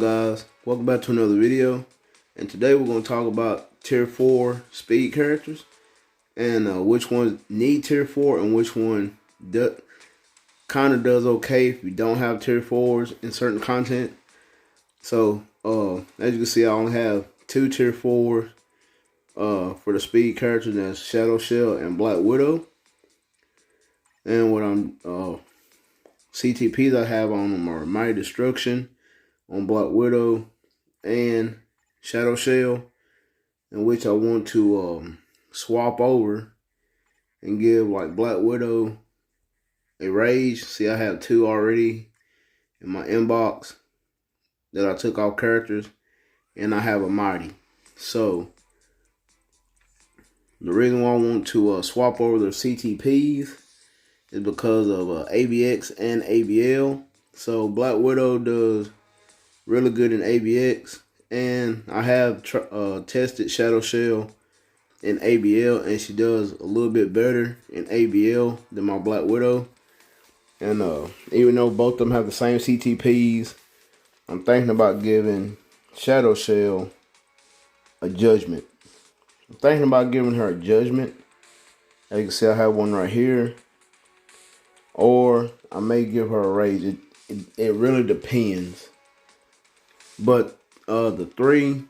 guys? Welcome back to another video. And today we're going to talk about tier 4 speed characters and which ones need tier 4 and which one kind of does okay if you don't have tier 4s in certain content. So as you can see, I only have 2 tier 4s for the speed characters. That's Shadow Shell and Black Widow. And what CTPs I have on them are Mighty Destruction on Black Widow and Shadow Shell, in which I want to swap over and give like Black Widow a Rage. See, I have 2 already in my inbox that I took off characters, and I have a Mighty. So the reason why I want to swap over the CTPs is because of ABX and ABL. So Black Widow does really good in ABX, and I have tested Shadow Shell in ABL, and she does a little bit better in ABL than my Black Widow. And even though both of them have the same CTPs, I'm thinking about giving Shadow Shell a Judgment. I'm thinking about giving her a Judgment. As you can see, I have one right here. Or I may give her a Rage. It really depends. But the 3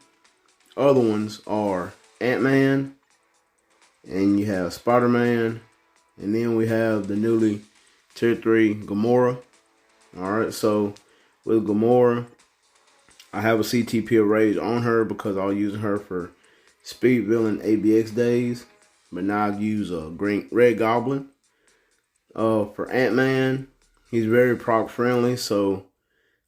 other ones are Ant-Man, and you have Spider-Man, and then we have the newly tier 3 Gamora. Alright, so with Gamora, I have a CTP of Rage on her because I was using her for Speed Villain ABX days. But now I've used Red Goblin. For Ant-Man, he's very proc friendly, so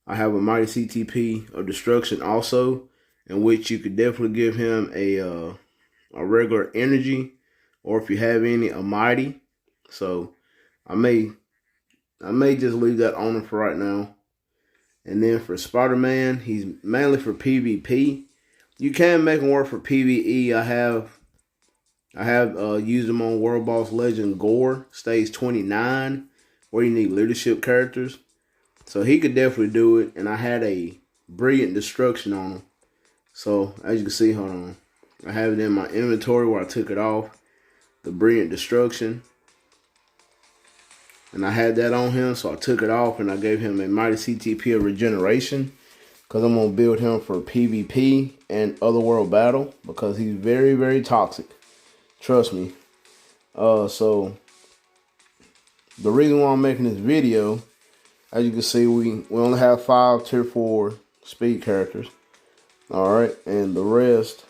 I have a Mighty CTP of Destruction also, in which you could definitely give him a regular energy, or if you have any, a Mighty. So I may just leave that on him for right now. And then for Spider-Man, he's mainly for PvP. You can make him work for PvE. I have used him on World Boss Legend Gore, stage 29, where you need leadership characters. So he could definitely do it. And I had a Brilliant Destruction on him. So as you can see, hold on, I have it in my inventory where I took it off, the Brilliant Destruction. And I had that on him, so I took it off and I gave him a Mighty CTP of Regeneration, because I'm going to build him for PvP and Otherworld Battle, because he's very, very toxic. Trust me. So the reason why I'm making this video, as you can see, we only have 5 tier 4 speed characters. Alright, and the rest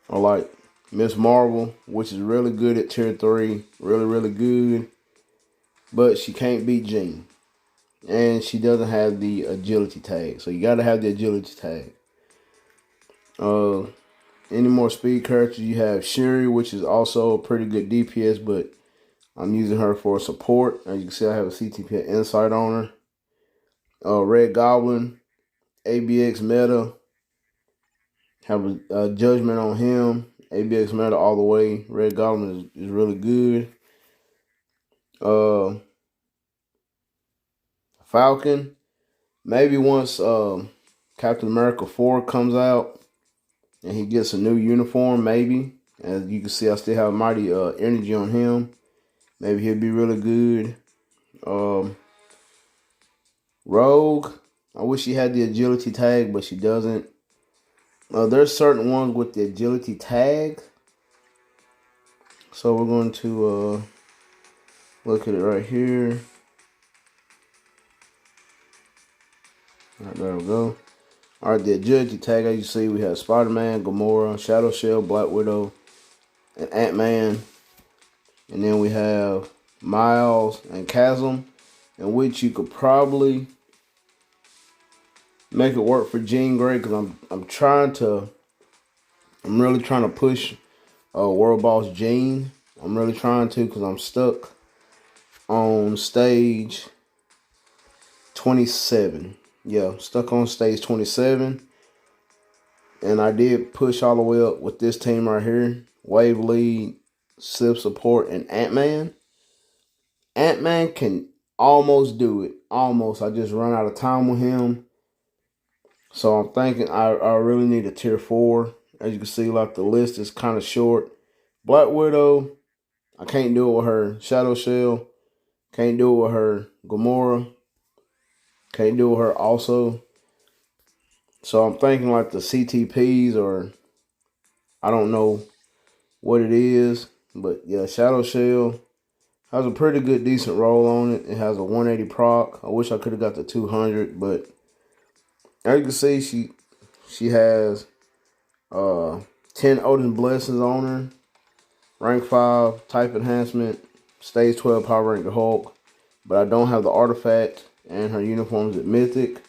are like Miss Marvel, which is really good at tier 3. Really, really good. But she can't beat Jean. And she doesn't have the agility tag. So you gotta have the agility tag. Any more speed characters? You have Shuri, which is also a pretty good DPS, but I'm using her for support. As you can see, I have a CTP Insight on her. Red Goblin, ABX Meta. Have a Judgment on him. ABX Meta all the way. Red Goblin is really good. Falcon. Maybe once Captain America 4 comes out and he gets a new uniform, maybe. As you can see, I still have Mighty energy on him. Maybe he'll be really good. Rogue. I wish she had the agility tag, but she doesn't. There's certain ones with the agility tag. So we're going to look at it right here. Alright, there we go. Alright, the agility tag, as you see, we have Spider-Man, Gamora, Shadow Shell, Black Widow, and Ant-Man. And then we have Miles and Chasm, in which you could probably make it work for Jean Grey, because I'm really trying to push World Boss Jean. I'm really trying to, because I'm stuck on stage 27. Yeah, stuck on stage 27. And I did push all the way up with this team right here. Wave Lead, Slip Support, and Ant-Man. Ant-Man can almost do it. Almost. I just run out of time with him. So I'm thinking I really need a tier 4. As you can see, like the list is kind of short. Black Widow, I can't do it with her. Shadow Shell, can't do it with her. Gamora, can't do it with her also. So I'm thinking like the CTPs, or I don't know what it is. But yeah, Shadow Shell has a pretty good, decent roll on it. It has a 180 proc. I wish I could have got the 200, but as you can see, she has 10 Odin Blessings on her. Rank 5, type enhancement, stage 12 Power Ranger Hulk. But I don't have the artifact, and her uniform is at Mythic.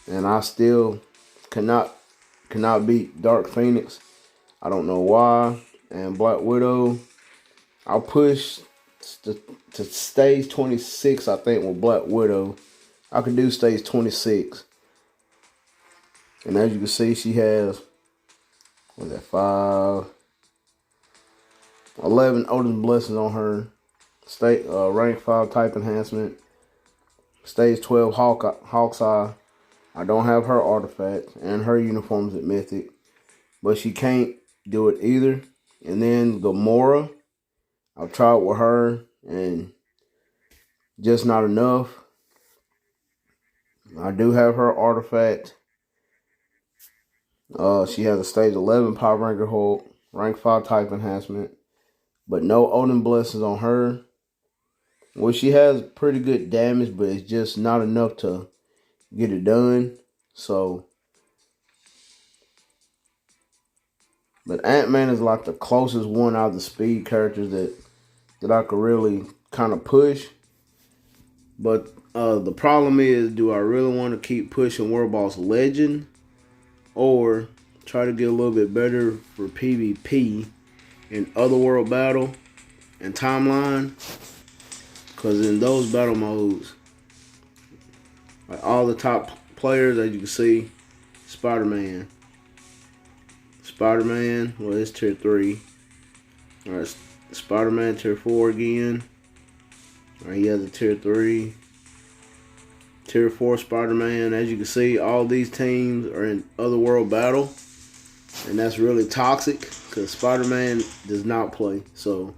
And I still cannot beat Dark Phoenix. I don't know why. And Black Widow, I'll push to stage 26, I think, with Black Widow. I could do stage 26. And as you can see, she has, what's that, 11 Odin Blessings on her. Rank 5 type enhancement. Stage 12 Hawkeye. I don't have her artifact, and her uniform's at Mythic. But she can't do it either. And then Gamora, I've tried with her, and just not enough. I do have her artifact. She has a stage 11 Power Ranger Hulk, rank 5 type enhancement, but no Odin Blessings on her. Well, she has pretty good damage, but it's just not enough to get it done. So, but Ant-Man is like the closest one out of the speed characters that I could really kind of push. But the problem is, do I really want to keep pushing World Boss Legend, or try to get a little bit better for PvP in Otherworld Battle and Timeline? Because in those battle modes, like all the top players, as you can see, Spider-Man, well, it's tier 3. Alright, Spider-Man tier 4 again. Alright, he has a tier 3. Tier 4 Spider-Man. As you can see, all these teams are in Otherworld Battle. And that's really toxic, because Spider-Man does not play. So,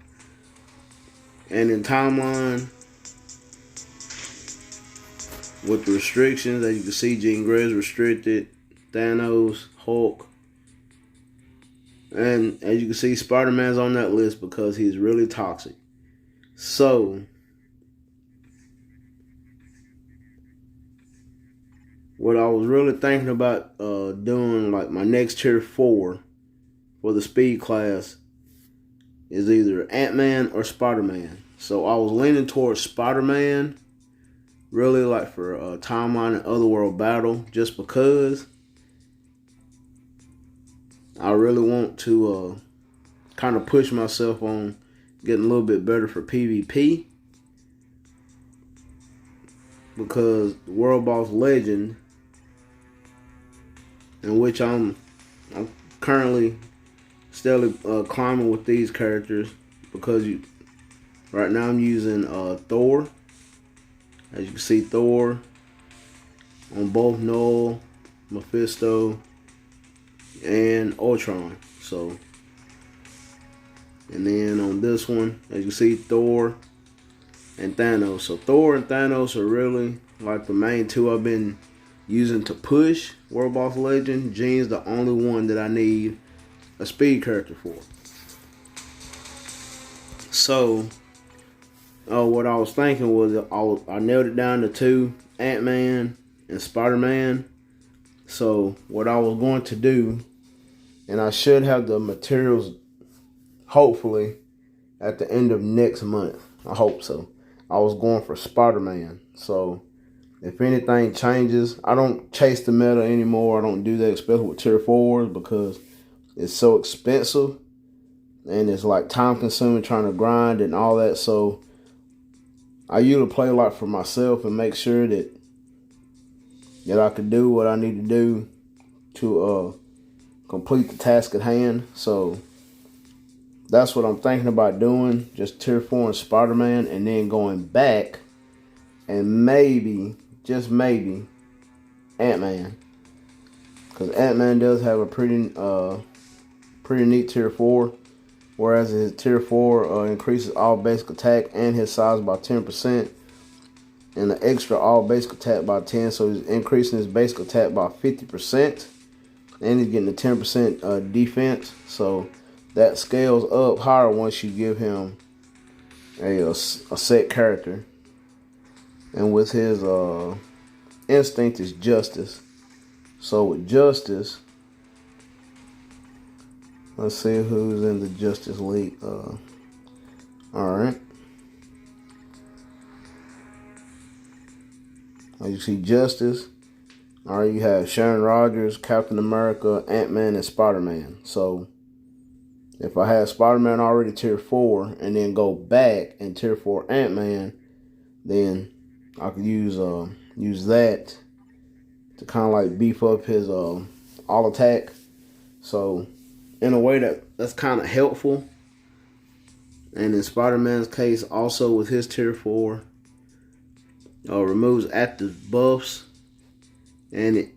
and in Timeline, with the restrictions, as you can see, Jean Grey's restricted, Thanos, Hulk. And as you can see, Spider-Man's on that list because he's really toxic. So, what I was really thinking about doing, like my next tier 4 for the speed class, is either Ant-Man or Spider-Man. So I was leaning towards Spider-Man, really, like for Timeline and Otherworld Battle, just because I really want to kind of push myself on getting a little bit better for PvP. Because World Boss Legend, in which I'm currently steadily climbing with these characters, because right now I'm using Thor. As you can see, Thor on both Null, Mephisto, and Ultron. So, and then on this one, as you can see, Thor and Thanos. So Thor and Thanos are really like the main two I've been using to push World Boss Legend. Jean's the only one that I need a speed character for. So, what I was thinking was I nailed it down to 2, Ant-Man and Spider-Man. So what I was going to do, and I should have the materials hopefully at the end of next month. I hope so. I was going for Spider-Man. So if anything changes, I don't chase the meta anymore. I don't do that, especially with tier 4s, because it's so expensive and it's like time consuming trying to grind and all that. So I usually play a lot for myself and make sure that I can do what I need to do to complete the task at hand. So that's what I'm thinking about doing. Just tier 4 and Spider-Man, and then going back and maybe, just maybe, Ant-Man. Because Ant-Man does have a pretty neat tier 4. Whereas his tier 4 increases all basic attack and his size by 10%. And the extra all basic attack by 10. So he's increasing his basic attack by 50%. And he's getting a 10% defense. So that scales up higher once you give him a set character. And with his instinct is justice. So with justice, let's see who's in the Justice League. Alright. As you see, Justice. Alright, you have Sharon Rogers, Captain America, Ant-Man, and Spider-Man. So if I had Spider-Man already tier 4 and then go back and tier 4 Ant-Man, then I could use that to kind of like beef up his all attack. So in a way that's kind of helpful. And in Spider-Man's case, also with his tier 4, removes active buffs, and it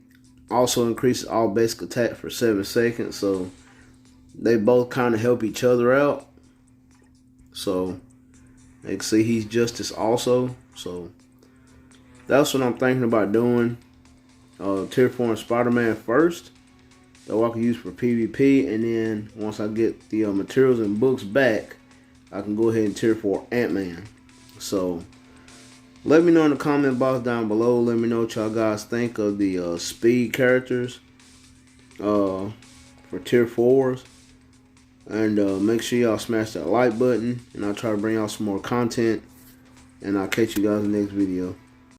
also increases all basic attack for 7 seconds. So they both kind of help each other out. So you can see he's Justice also. So that's what I'm thinking about doing. Tier 4 and Spider-Man first, that I can use for PvP, and then once I get the materials and books back, I can go ahead and tier 4 Ant-Man. So let me know in the comment box down below. Let me know what y'all guys think of the speed characters for tier 4s. And make sure y'all smash that like button, and I'll try to bring y'all some more content. And I'll catch you guys in the next video.